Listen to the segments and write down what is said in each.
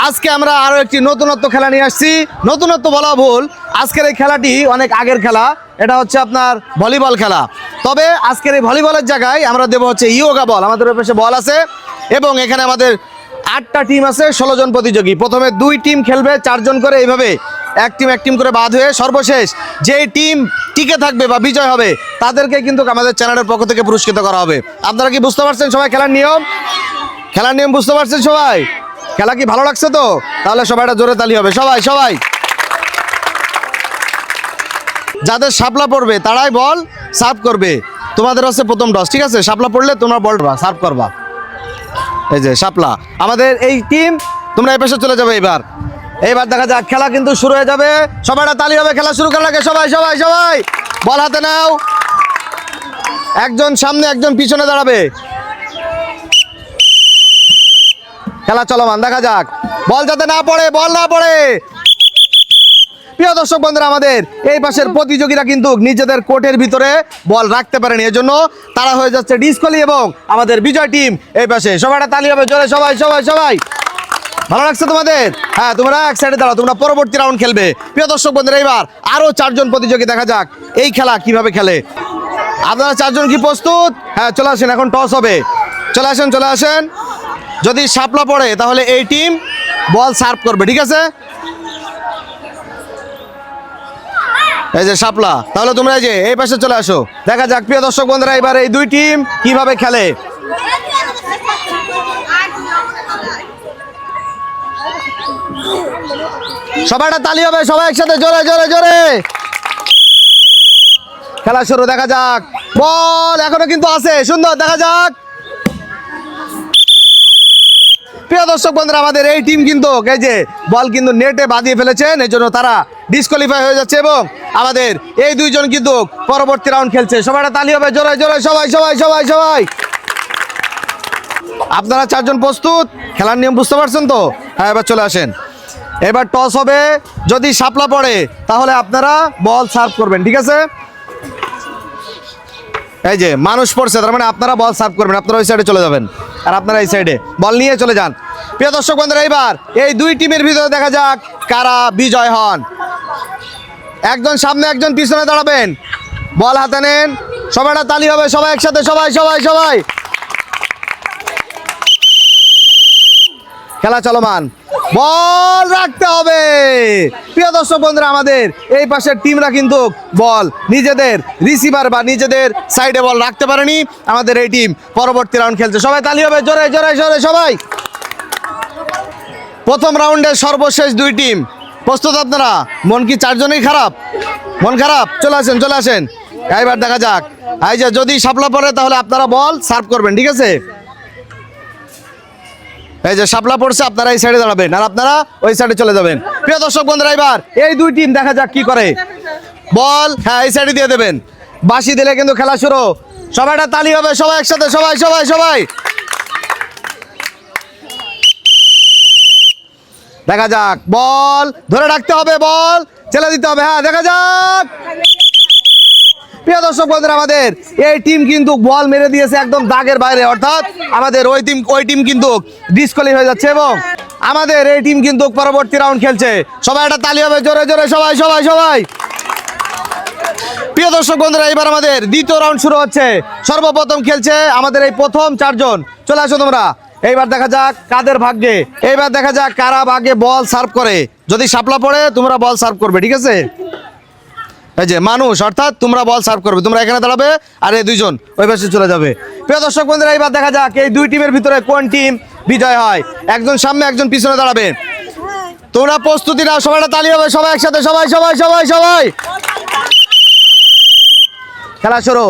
আজকে আমরা আরো একটি নতুনত্ব খেলা নিয়ে আসছি। নতুনত্ব বলা ভুল, আজকের এই খেলাটি অনেক আগের খেলা। এটা হচ্ছে আপনার ভলিবল খেলা। তবে আজকের এই ভলিবলের জায়গায় আমরা দেবো হচ্ছে ইয়োগা বল। আমাদের পাশে বল আছে এবং এখানে আমাদের 8টা টিম আছে, 16 জন প্রতিযোগী। প্রথমে 2 টিম খেলবে 4 জন করে, এইভাবে এক টিম করে বাদ হয়ে সর্বশেষ যেই টিম টিকে থাকবে বা বিজয় হবে তাদেরকে কিন্তু আমাদের চ্যানেলের পক্ষ থেকে পুরস্কৃত করা হবে। আপনারা কি বুঝতে পারছেন সবাই খেলার নিয়ম? খেলার নিয়ম বুঝতে পারছেন সবাই? খেলা কি ভালো লাগছে তো? তাহলে সবাইটা জোরে তালি হবে। সবাই সবাই যাদের শাপলা পড়বে তারাই বল সার্ভ করবে। তোমাদের হচ্ছে প্রথম টস, ঠিক আছে? শাপলা পড়লে তোমরা বল সার্ভ করবা। এই যে শাপলা আমাদের এই টিম, তোমরা এই পাশে চলে যাবে। এইবার দেখা যাক, খেলা কিন্তু শুরু হয়ে যাবে। সবাইটা তালি হবে খেলা শুরু করার আগে। সবাই সবাই সবাই বল হাতে নাও। একজন সামনে একজন পিছনে দাঁড়াবে। খেলা চলমান, দেখা যাক বল যাতে না পড়ে, বল না পড়ে। প্রিয় দর্শক বন্ধুরা, আমাদের এই পাশের প্রতিযোগীরা কিন্তু নিজেদের কোর্টের ভিতরে বল রাখতে পারেনি, এজন্য তারা হয়ে যাচ্ছে ডিসকোয়ালি এবং আমাদের বিজয় টিম এই পাশে। সবাইটা তালি হবে জোরে। সবাই সবাই সবাই ভালো লাগছে তোমাদের? হ্যাঁ, তোমরা এক সাইডে দাঁড়াও, তোমরা পরবর্তী রাউন্ড খেলবে। প্রিয় দর্শক বন্ধুরা, এবার আরো 4 জন প্রতিযোগী, দেখা যাক এই খেলা কিভাবে খেলে। আপনারা 4 জন কি প্রস্তুত? হ্যাঁ, চলে আসেন, এখন টস হবে। চলে আসেন চলে আসেন। যদি শাপলা পড়ে তাহলে এই টিম বল সার্ভ করবে, ঠিক আছে? এই যে শাপলা, তাহলে তোমরা এই যে এই পাশে চলে আসো। দেখা যাক প্রিয় দর্শক বন্ধুরা, এবার এই 2 টিম কিভাবে খেলে। সবাইটা তালি হবে, সবাই একসাথে জোরে জোরে জোরে। খেলা শুরু, দেখা যাক। বল এখনো কিন্তু আছে, সুন্দর, দেখা যাক। প্রিয় দর্শক বন্ধুরা, আমাদের এই টিম কিন্তু এই যে বল কিন্তু নেটে বাঁধিয়ে ফেলেছেন, এই জন্য তারা ডিসকোয়ালিফাই হয়ে যাচ্ছে এবং আমাদের এই 2 জন কিন্তু পরবর্তী রাউন্ড খেলছে। সবাইটা তালি হবে জোরে জোরে। সবাই সবাই সবাই সবাই আপনারা 4 জন প্রস্তুত? খেলার নিয়ম বুঝতে পারছেন তো? হ্যাঁ, এবার চলে আসেন। এবার টস হবে। যদি শাপলা পড়ে তাহলে আপনারা বল সার্ভ করবেন, ঠিক আছে? এই যে মানুষ পড়ছে, তার মানে আপনারা বল সার্ভ করবেন। আপনারা ওই সাইডে চলে যাবেন আর আপনারা এই সাইডে বল নিয়ে চলে যান। প্রিয় দর্শক বন্ধুরা, এবার এই 2 টিমের ভিতরে দেখা যাক কারা বিজয় হন। একজন সামনে একজন পিছনে দাঁড়াবেন, বল হাতে নেন। সবাইটা তালি হবে, সবাই একসাথে। সবাই সবাই সবাই খেলা চলমান, বল রাখতে হবে। প্রিয় দর্শক বন্ধুরা, আমাদের এই পাশের টিমরা কিন্তু বল নিজেদের রিসিভার বা নিজেদের সাইডে বল রাখতে পারেনি। আমাদের এই টিম পরবর্তী রাউন্ড খেলছে। সবাই তালি হবে জোরে জোরে জোরে। সবাই প্রথম রাউন্ডের সর্বশেষ 2 টিম প্রস্তুত আপনারা? মন কি 4 জনেই খারাপ? মন খারাপ? চলে আসেন চলে আসেন। এবার দেখা যাক, এই যে যদি শাপলা পড়ে তাহলে আপনারা বল সার্ভ করবেন, ঠিক আছে? এই যে শাপলা পড়ছে, আপনারা এই সাইডে দাঁড়াবেন আর আপনারা ওই সাইডে চলে যাবেন। প্রিয় দর্শক বন্ধুরা, এবার এই 2 টিম দেখা যাক কি করে। বল হ্যাঁ এই সাইডে দিয়ে দেবেন। বাঁশি দিলে কিন্তু খেলা শুরু। সবাইটা তালি হবে, সবাই একসাথে। সবাই সবাই সবাই দেখা যাক, বল ধরে রাখতে হবে, বল ছেলে দিতে হবে। হ্যাঁ, দেখা যাক। প্রিয় দর্শক বন্ধুরা, আমাদের এই টিম কিন্তু বল মেরে দিয়েছে একদম দাগের বাইরে, অর্থাৎ আমাদের ওই টিম কিন্তু ডিসকোয়ালি হয়ে যাচ্ছে এবং আমাদের এই টিম কিন্তু পরবর্তী রাউন্ড খেলছে। সবাই একটা তালি হবে জোরে জোরে। সবাই সবাই সবাই প্রিয় দর্শক বন্ধুরা, এবার আমাদের দ্বিতীয় রাউন্ড শুরু হচ্ছে। সর্বপ্রথম খেলছে আমাদের এই প্রথম 4 জন। চলে আসো তোমরা। এইবার দেখা যাক কাদের ভাগ্যে, এইবার দেখা যাক কারা ভাগ্যে বল সার্ভ করে। যদি শাপলা পড়ে তোমরা বল সার্ভ করবে, ঠিক আছে? এই যে মানুষ, অর্থাৎ তোমরা বল সার্ভ করবে। তোমরা এখানে দাঁড়াবে আর এই 2 জন ওই পাশে চলে যাবে। প্রিয় দর্শক বন্ধুরা, এইবার দেখা যাক এই 2 টিমের ভিতরে কোন টিম বিজয় হয়। একজন সামনে একজন পিছনে দাঁড়াবে। তোমরা প্রস্তুতি নাও, সবাইটা তালি হবে, সবাই একসাথে। সবাই সবাই সবাই সবাই খেলা শুরু।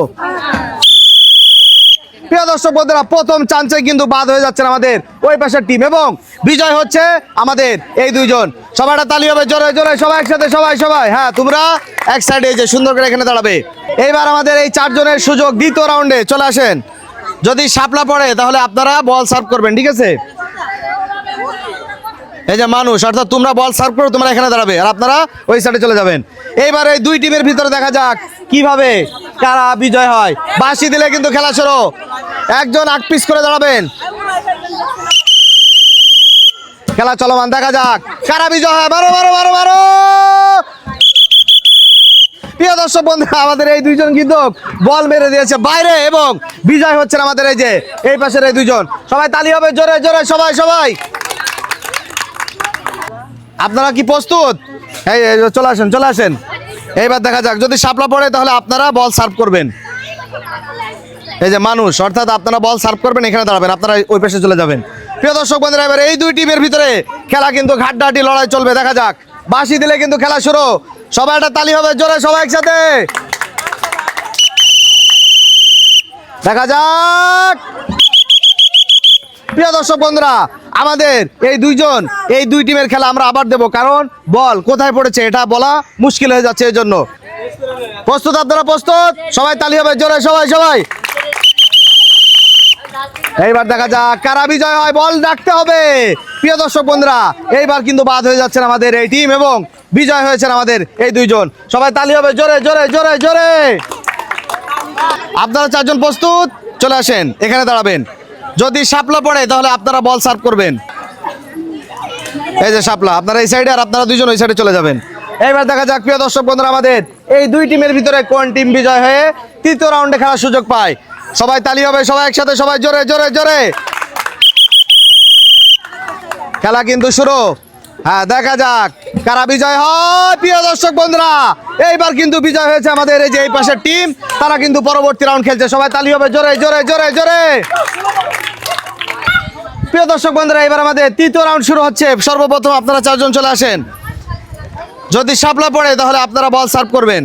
প্রিয় দর্শক বন্ধুরা, প্রথম চান্সে কিন্তু বাদ হয়ে যাচ্ছে আমাদের ওই পাশের টিম এবং বিজয় হচ্ছে আমাদের এই 2 জন। সবাইটা তালি হবে জোরে জোরে। সবাই একসাথে। সবাই সবাই হ্যাঁ, তোমরা এক সাইডে যে সুন্দর করে এখানে দাঁড়াবে। এইবার আমাদের এই 4 জনের সুযোগ দ্বিতীয় রাউন্ডে। চলে আসেন। যদি শাপলা পড়ে তাহলে আপনারা বল সার্ভ করবেন, ঠিক আছে? এই যে মানুষ, অর্থাৎ তোমরা বল সার্ভ করো, তোমরা এখানে দাঁড়াবে আর আপনারা ওই সাইডে চলে যাবেন। এইবার এই 2 টিমের ভিতরে দেখা যাক কিভাবে কারা বিজয় হয়। বাঁশি দিলে কিন্তু খেলা শুরু। একজন আগ পিস করে দাঁড়াবেন। খেলা চলমান, দেখা যাক কারা বিজয় হয়। মারো মারো মারো মারো। প্রিয় দর্শক বন্ধুরা, আমাদের এই দুইজন কিন্তু বল মেরে দিয়েছে বাইরে এবং বিজয় হচ্ছেন আমাদের এই যে এই পাশের এই দুইজন। সবাই তালি হবে জোরে জোরে, সবাই সবাই। আপনারা কি প্রস্তুত? এই চলে আসেন চলে আসেন। এইবার দেখা যাক, যদি শাপলা পড়ে তাহলে আপনারা বল সার্ভ করবেন। এই যে মানুষ, অর্থাৎ আপনারা বল সার্ভ করবেন, এখানে দাঁড়াবেন, আপনারা ওই পাশে চলে যাবেন। প্রিয় দর্শক বন্ধুরা, এবার এই দুই টিমের ভিতরে খেলা কিন্তু ঘাটঘাটি লড়াই চলবে। দেখা যাক, বাঁশি দিলে কিন্তু খেলা শুরু। সবাই একটা তালি হবে জোরে, সবাই একসাথে। দেখা যাক। প্রিয় দর্শক বন্ধুরা, আমাদের এই দুইজন এই দুই টিমের খেলা আমরা আবার দেব, কারণ বল কোথায় পড়েছে এটা বলা মুশকিল হয়ে যাচ্ছে। এই জন্য প্রস্তুত? আপনারা প্রস্তুত? সবাই তালি হবে জোরে, সবাই সবাই। এইবার দেখা যাক কারা বিজয় হয়, বল রাখতে হবে। প্রিয় দর্শক বন্ধুরা, এইবার কিন্তু বাদ হয়ে যাচ্ছেন আমাদের এই টিম এবং বিজয় হয়েছেন আমাদের এই দুইজন। সবাই তালি হবে জোরে জোরে জোরে জোরে। আপনারা চারজন প্রস্তুত? চলে আসেন, এখানে দাঁড়াবেন। যদি শাপলা পড়ে তাহলে আপনারা বল সার্ভ করবেন। এই যে শাপলা, আপনারা এই সাইডে আর আপনারা দুইজন ওই সাইডে চলে যাবেন। এইবার দেখা যাক প্রিয় দর্শক বন্ধুরা, আমাদের এই দুই টিমের ভিতরে কোন টিম বিজয় হয়ে তৃতীয় রাউন্ডে খেলার সুযোগ পায়। সবাই তালি হবে, সবাই একসাথে, সবাই জোরে জোরে জোরে। খেলা কিন্তু শুরু। হ্যাঁ, দেখা যাক কারা বিজয় হয়। প্রিয় দর্শক বন্ধুরা, এইবার কিন্তু বিজয় হয়েছে আমাদের এই যে এই পাশের টিম। তারা কিন্তু পরবর্তী রাউন্ড খেলছে। সবাই তালি হবে জোরে জোরে জোরে জোরে। প্রিয় দর্শক বন্ধুরা, এবার আমাদের তৃতীয় রাউন্ড শুরু হচ্ছে। সর্বপ্রথম আপনারা চারজন চলে আসেন। যদি শাপলা পড়ে তাহলে আপনারা বল সার্ভ করবেন।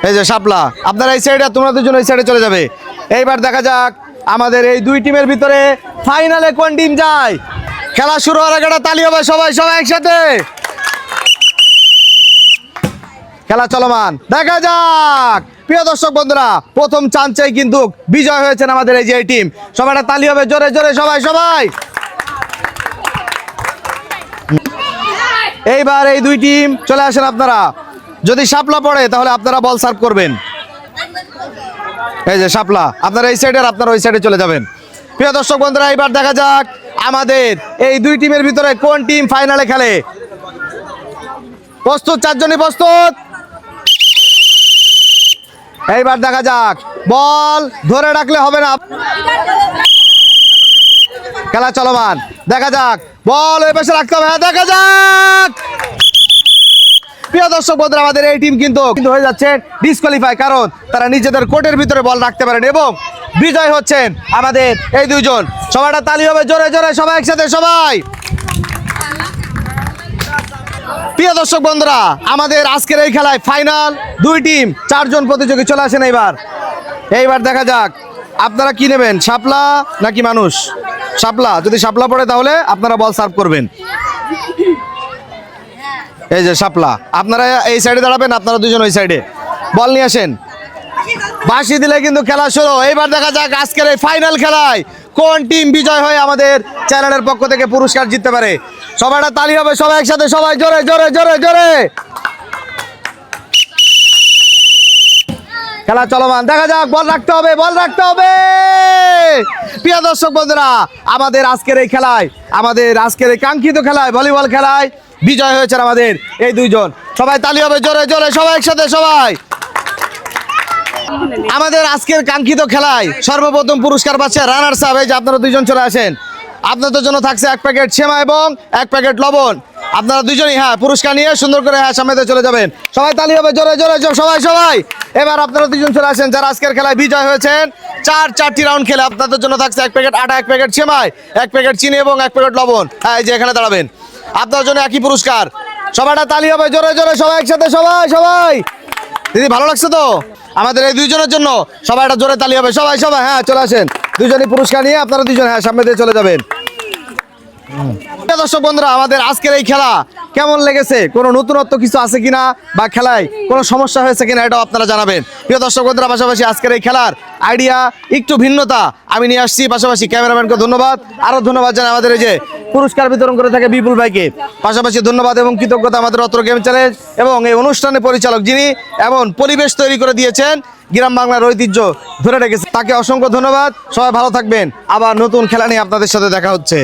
এই যে শাপলা, আপনারা এই সাইডে, তোমরা দুজন এই সাইডে চলে যাবে। এইবার দেখা যাক আমাদের এই দুই টিমের ভিতরে ফাইনালে কোন টিম যায়। খেলা শুরু হওয়ার আগে একটা তালি হবে, সবাই সবাই একসাথে। খেলা চলমান, দেখা যাক। প্রিয় দর্শক বন্ধুরা, প্রথম চান্সেই কিন্তু বিজয় হয়েছেন আমাদের এই যে এই টিম। সবাই একটা তালি হবে জোরে জোরে, সবাই সবাই। এইবার এই দুই টিম চলে আসেন আপনারা। যদি শাপলা পড়ে তাহলে আপনারা বল সার্ভ করবেন। এই যে শাপলা, আপনারা এই সাইডে আর আপনারা ওই সাইডে চলে যাবেন। প্রিয় দর্শক বন্ধুরা, এইবার দেখা যাক আমাদের এই দুই টিমের ভিতরে কোন টিম ফাইনালে খেলে। প্রস্তুত? চারজনই প্রস্তুত? এইবার দেখা যাক, বল ধরে রাখলে হবে না। খেলা চলমান, দেখা যাক বল ওই পাশে রাখতে হবে। হ্যাঁ, দেখা যাক। প্রিয় দর্শক বন্ধুরা, আমাদের এই টিম কিন্তু হয়ে যাচ্ছে ডিসকোয়ালিফাই, কারণ তারা নিজেদের কোর্টের ভিতরে বল রাখতে পারেন এবং বিজয় হচ্ছেন আমাদের এই দুইজন। সবাইটা তালি হবে জোরে জোরে, সবাই একসাথে, সবাই। প্রিয় দর্শক বন্ধুরা, আমাদের আজকের এই খেলায় ফাইনাল দুই টিম, চারজন প্রতিযোগী চলে আসেন। এইবার দেখা যাক আপনারা কি নেবেন, শাপলা নাকি মানুষ? শাপলা। যদি শাপলা পড়ে তাহলে আপনারা বল সার্ভ করবেন। এই যে শাপলা, আপনারা এই সাইডে দাঁড়াবেন, আপনারা দুজন ওই সাইডে। বল নিয়ে আসেন। বাঁশি দিলে কিন্তু খেলা শুরু। এইবার দেখা যাক আজকের এই ফাইনাল খেলায় কোন টিম বিজয় হয়ে আমাদের চ্যানেলের পক্ষ থেকে পুরস্কার জিততে পারে। সবাইটা তালি হবে, সবাই একসাথে, সবাই জোরে জোরে জোরে জোরে। খেলা চলমান, দেখা যাক বল রাখতে হবে, বল রাখতে হবে। প্রিয় দর্শক বন্ধুরা, আমাদের আজকের এই খেলায়, আমাদের আজকের এই কাঙ্ক্ষিত খেলায়, ভলিবল খেলায় বিজয় হয়েছেন আমাদের এই দুইজন। সবাই তালি হবে জোরে জোরে, সবাই একসাথে, সবাই। আমাদের আজকের কাঙ্ক্ষিত খেলায় সর্বপ্রথম পুরস্কার পাচ্ছে রানার্স আপ। এই যে আপনারা দুইজন চলে আসেন। আপনাদের জন্য থাকছে 1 প্যাকেট সেমা এবং 1 প্যাকেট লবণ। আপনারা দুজনই পুরস্কার নিয়ে সুন্দর করে সামনে চলে যাবেন। সবাই তালি হবে জোরে জোরে, সবাই সবাই। এবার আপনারা দুজন চলে আসেন যারা আজকের খেলায় বিজয় হয়েছেন। চারটি রাউন্ড খেলে আপনাদের জন্য থাকছে 1 প্যাকেট আটা, 1 প্যাকেট সেমাই, 1 প্যাকেট চিনি এবং 1 প্যাকেট লবণ। এই যে এখানে দাঁড়াবেন, আপনার জন্য একই পুরস্কার। সবাইটা তালি হবে জোরে জোরে, সবাই একসাথে, সবাই সবাই। দিদি, ভালো লাগছে তো আমাদের এই দুইজনের জন্য? সবাইটা জোরে তালি হবে, সবাই সবাই। হ্যাঁ, চলে আসেন, দুজনই পুরস্কার নিয়ে আপনারা দুজন সামনে দিয়ে চলে যাবেন। দর্শক বন্ধুরা, আমাদের আজকের এই খেলা কেমন লেগেছে, কোনো নতুনত্ব কিছু আছে কিনা বা খেলায় কোনো সমস্যা হয়েছে কিনা এটাও আপনারা জানাবেন। প্রিয় দর্শক বন্ধুরা, পাশাপাশি আজকের এই খেলার আইডিয়া একটু ভিন্নতা আমি নিয়ে আসছি। পাশাপাশি ক্যামেরাম্যানকে ধন্যবাদ, আরও ধন্যবাদ জানাই আমাদের এই যে পুরস্কার বিতরণ করে থাকে বিপুল ভাইকে। পাশাপাশি ধন্যবাদ এবং কৃতজ্ঞতা আমাদের অত্র গেম চ্যালেঞ্জ এবং এই অনুষ্ঠানের পরিচালক যিনি এমন পরিবেশ তৈরি করে দিয়েছেন, গ্রাম বাংলার ঐতিহ্য ধরে রেখেছে, তাকে অসংখ্য ধন্যবাদ। সবাই ভালো থাকবেন। আবার নতুন খেলা নিয়ে আপনাদের সাথে দেখা হচ্ছে।